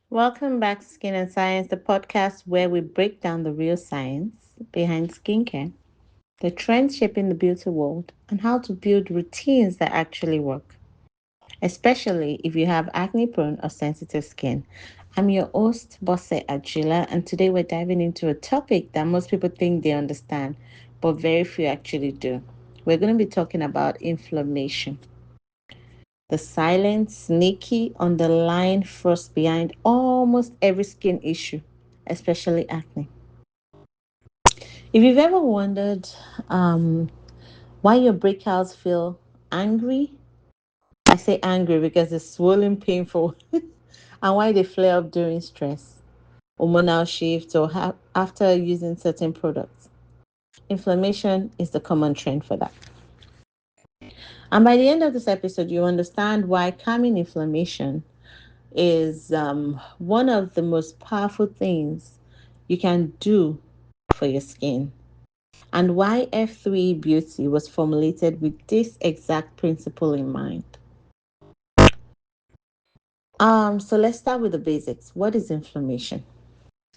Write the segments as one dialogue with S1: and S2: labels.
S1: Welcome back to Skin and Science, the podcast where we break down the real science behind skincare, the trends shaping the beauty world, and how to build routines that actually work, especially if you have acne prone or sensitive skin. I'm your host, Bosse Agila, and today we're diving into a topic that most people think they understand, but very few actually do. We're going to be talking about inflammation, the silent, sneaky, underlying force behind almost every skin issue, especially acne. If you've ever wondered why your breakouts feel angry, I say angry because it's swollen, painful, and why they flare up during stress, hormonal shifts, or after using certain products. Inflammation is the common trend for that. And by the end of this episode, you understand why calming inflammation is one of the most powerful things you can do for your skin, and why F3 Beauty was formulated with this exact principle in mind. So let's start with the basics. What is inflammation?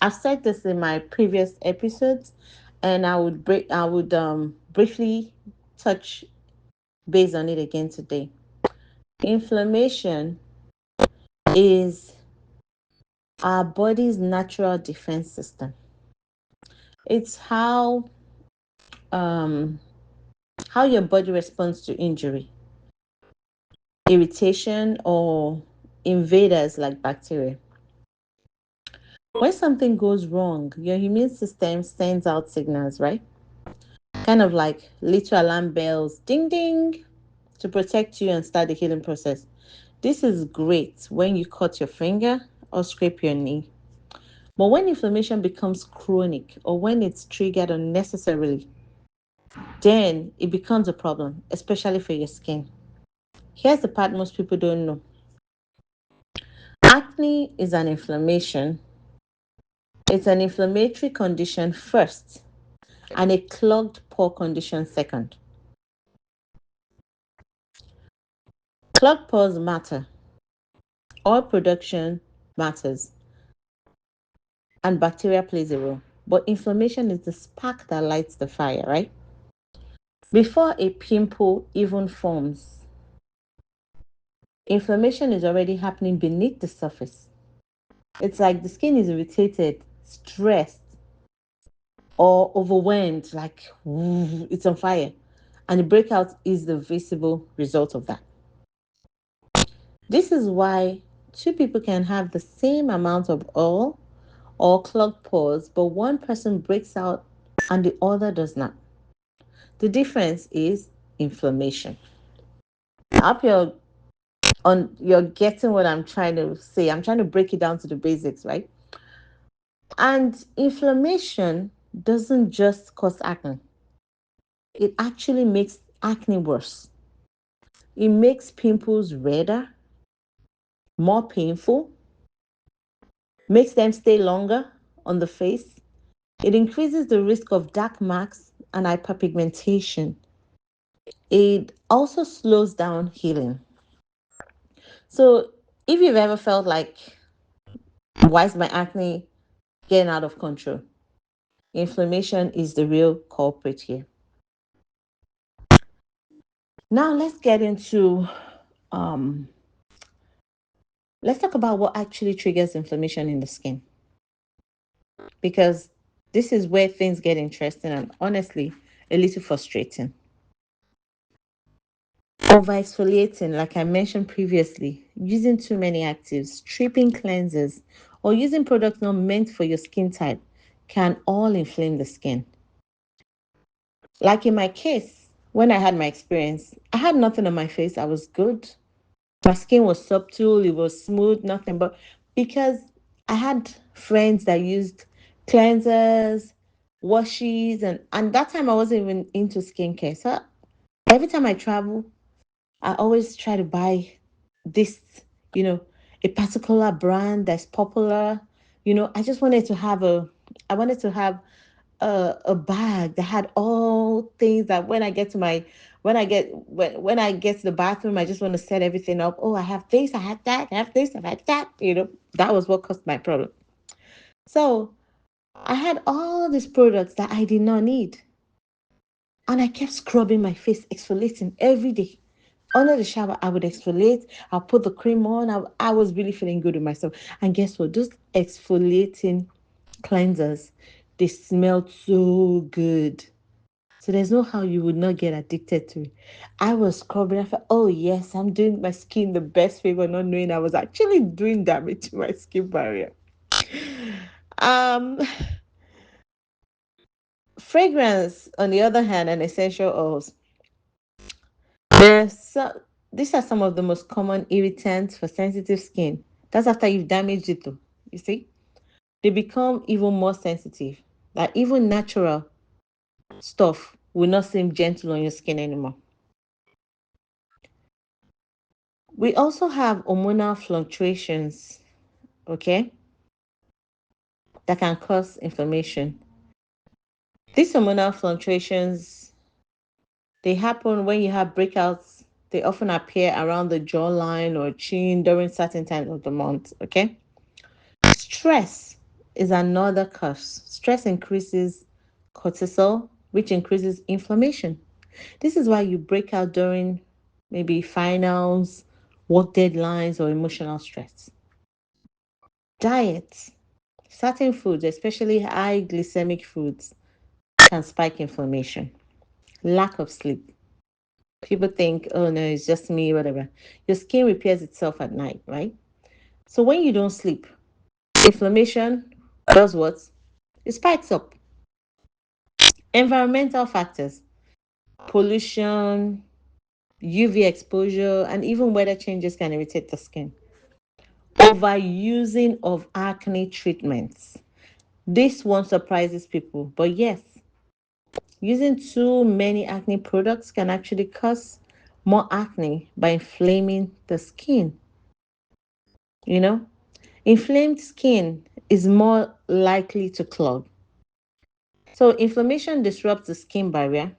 S1: I've said this in my previous episodes, and I would briefly touch base on it again today. Inflammation is our body's natural defense system. It's um how your body responds to injury, irritation, or invaders like bacteria. When something goes wrong, your immune system sends out signals, right? Kind of like little alarm bells, ding ding, to protect you and start the healing process. This is great when you cut your finger or scrape your knee. But when inflammation becomes chronic or when it's triggered unnecessarily, then it becomes a problem, especially for your skin. Here's the part most people don't know. Acne is an inflammation. It's an inflammatory condition first and a clogged pore condition second. Clogged pores matter. Oil production matters and bacteria plays a role. But inflammation is the spark that lights the fire, right? Before a pimple even forms, inflammation is already happening beneath the surface. It's like the skin is irritated, stressed, or overwhelmed, like it's on fire. And the breakout is the visible result of that. This is why two people can have the same amount of oil or clogged pores, but one person breaks out and the other does not. The difference is inflammation. I hope you're getting what I'm trying to say. I'm trying to break it down to the basics, right? And inflammation doesn't just cause acne. It actually makes acne worse. It makes pimples redder, more painful, makes them stay longer on the face. It increases the risk of dark marks and hyperpigmentation. It also slows down healing. So, if you've ever felt like, why is my acne getting out of control? Inflammation is the real culprit here. Now, um, let's talk about what actually triggers inflammation in the skin, because this is where things get interesting and honestly a little frustrating. Over exfoliating, like I mentioned previously, using too many actives, stripping cleansers, or using products not meant for your skin type can all inflame the skin. Like in my case, when I had my experience, I had nothing on my face. I was good. My skin was subtle, it was smooth, nothing. But because I had friends that used cleansers, washes, and that time I wasn't even into skincare. So every time I travel, I always try to buy this, you know, a particular brand that's popular. I just wanted to have I wanted to have a bag that had all things that when I get to the bathroom, I just want to set everything up. Oh, I have this, I have that, I have this, I have that. That was what caused my problem. So I had all these products that I did not need. And I kept scrubbing my face, exfoliating every day. Under the shower, I would exfoliate. I'll put the cream on. I was really feeling good with myself. And guess what? Those exfoliating cleansers, they smelled so good. So there's no how you would not get addicted to it. I was scrubbing. I felt, oh yes, I'm doing my skin the best favor, not knowing I was actually doing damage to my skin barrier. Um, Fragrance, on the other hand, and essential oils. These are some of the most common irritants for sensitive skin. That's after you've damaged it, though. You see, they become even more sensitive. Like even natural stuff will not seem gentle on your skin anymore. We also have hormonal fluctuations, okay, that can cause inflammation. These hormonal fluctuations, they happen when you have breakouts. They often appear around the jawline or chin during certain times of the month, okay? Stress is another cause. Stress increases cortisol, which increases inflammation. This is why you break out during maybe finals, work deadlines, or emotional stress. Diet. Certain foods, especially high glycemic foods, can spike inflammation. Lack of sleep. People think, oh no, it's just me, whatever. Your skin repairs itself at night, right? So when you don't sleep, inflammation does what? It spikes up. Environmental factors, pollution, UV exposure, and even weather changes can irritate the skin. Overusing of acne treatments. This one surprises people, but yes, using too many acne products can actually cause more acne by inflaming the skin. You know, inflamed skin is more likely to clog. So, inflammation disrupts the skin barrier.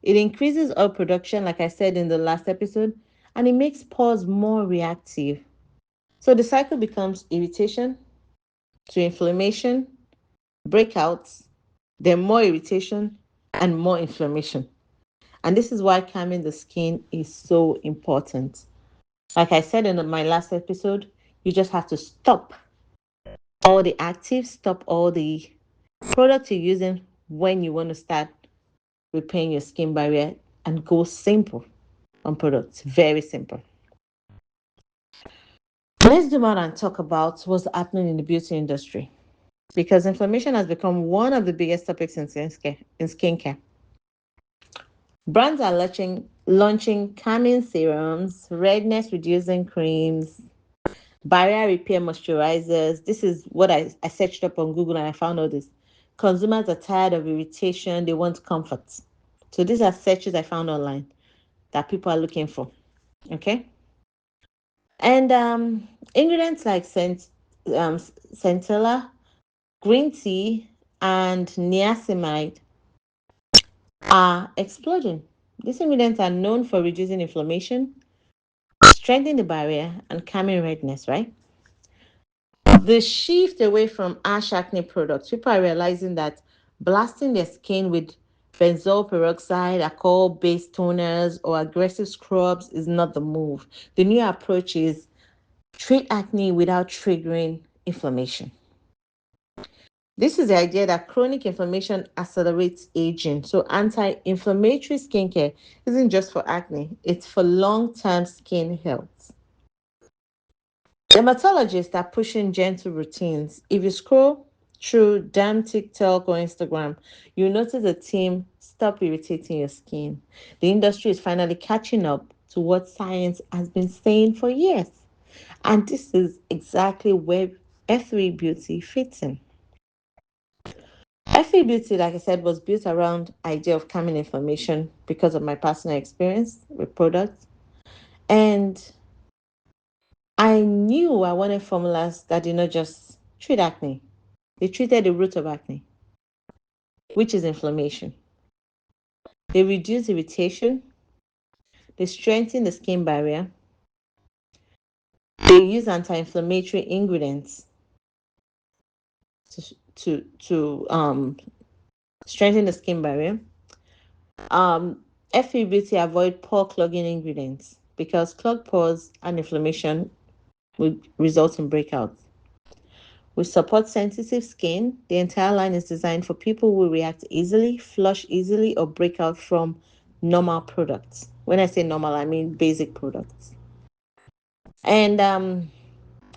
S1: It increases oil production, like I said in the last episode, and it makes pores more reactive. So, the cycle becomes irritation to inflammation, breakouts, then more irritation, and more inflammation. And this is why calming the skin is so important. Like I said in my last episode, you just have to stop all the actives, stop all the products you're using when you want to start repairing your skin barrier and go simple on products. Very simple. Let's zoom out and talk about what's happening in the beauty industry because inflammation has become one of the biggest topics in skincare. Brands are launching calming serums, redness reducing creams, barrier repair moisturizers. This is what I searched up on Google and I found all this. Consumers are tired of irritation, they want comfort. So these are searches I found online that people are looking for. Okay. And ingredients like centella, green tea, and niacinamide are exploding. These ingredients are known for reducing inflammation, strengthening the barrier, and calming redness, right? The shift away from harsh acne products, people are realizing that blasting their skin with benzoyl peroxide, alcohol based toners, or aggressive scrubs is not the move. The new approach is treat acne without triggering inflammation. This is the idea that chronic inflammation accelerates aging. So, anti inflammatory skincare isn't just for acne, it's for long term skin health. Dermatologists are pushing gentle routines. If you scroll through damn TikTok or Instagram, you'll notice a theme: stop irritating your skin. The industry is finally catching up to what science has been saying for years. And this is exactly where F3 Beauty fits in. F3 Beauty, like I said, was built around idea of calming inflammation because of my personal experience with products. And I knew I wanted formulas that did not just treat acne, they treated the root of acne. which is inflammation. They reduce irritation, they strengthen the skin barrier, they use anti-inflammatory ingredients to strengthen the skin barrier. FA Beauty avoid pore clogging ingredients because clogged pores and inflammation will result in breakouts. We support sensitive skin. The entire line is designed for people who react easily, flush easily, or break out from normal products. When I say normal, I mean basic products. And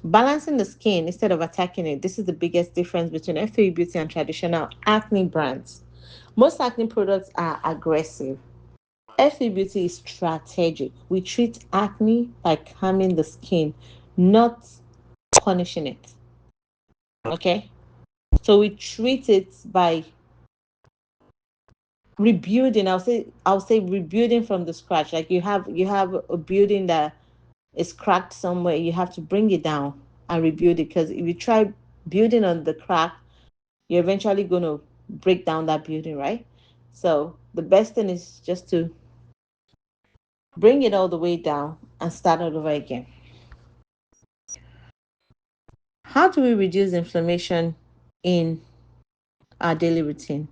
S1: balancing the skin instead of attacking it. This is the biggest difference between FA Beauty and traditional acne brands. Most acne products are aggressive. FA Beauty is strategic. We treat acne by calming the skin, not punishing it. Okay? So we treat it by rebuilding. I'll say rebuilding from the scratch. Like you have a building that is cracked somewhere, you have to bring it down and rebuild it. Because if you try building on the crack, you're eventually going to break down that building, right? So the best thing is just to bring it all the way down and start all over again. How do we reduce inflammation in our daily routine?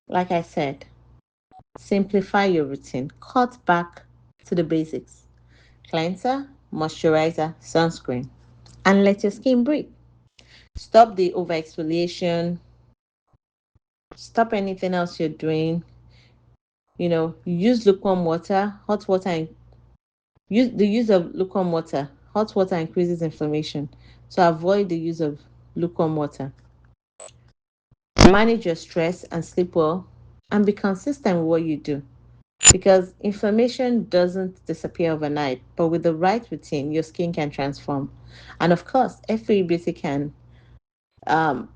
S1: Like I said, simplify your routine, cut back to the basics: cleanser, moisturizer, sunscreen, and let your skin breathe. Stop the over exfoliation, stop anything else you're doing. Use lukewarm water, hot water, and use the use of lukewarm water. Hot water increases inflammation, so avoid the use of lukewarm water. Manage your stress and sleep well, and be consistent with what you do, because inflammation doesn't disappear overnight, but with the right routine, your skin can transform. And of course, FA Beauty can. Um,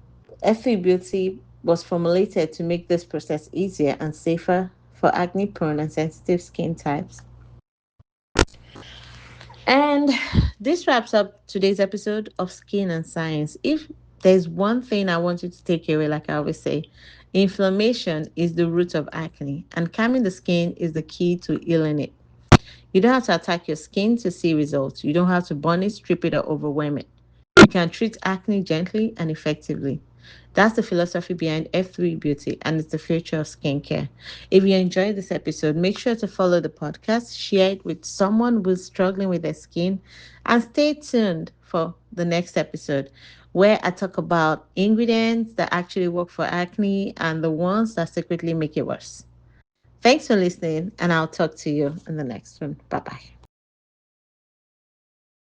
S1: FA Beauty was formulated to make this process easier and safer for acne prone and sensitive skin types. And this wraps up today's episode of Skin and Science. If there's one thing I want you to take away, like I always say, inflammation is the root of acne, and calming the skin is the key to healing it. You don't have to attack your skin to see results. You don't have to burn it, strip it, or overwhelm it. You can treat acne gently and effectively. That's the philosophy behind F3 Beauty, and it's the future of skincare. If you enjoyed this episode, make sure to follow the podcast, share it with someone who's struggling with their skin, and stay tuned for the next episode where I talk about ingredients that actually work for acne and the ones that secretly make it worse. Thanks for listening, and I'll talk to you in the next one. Bye bye.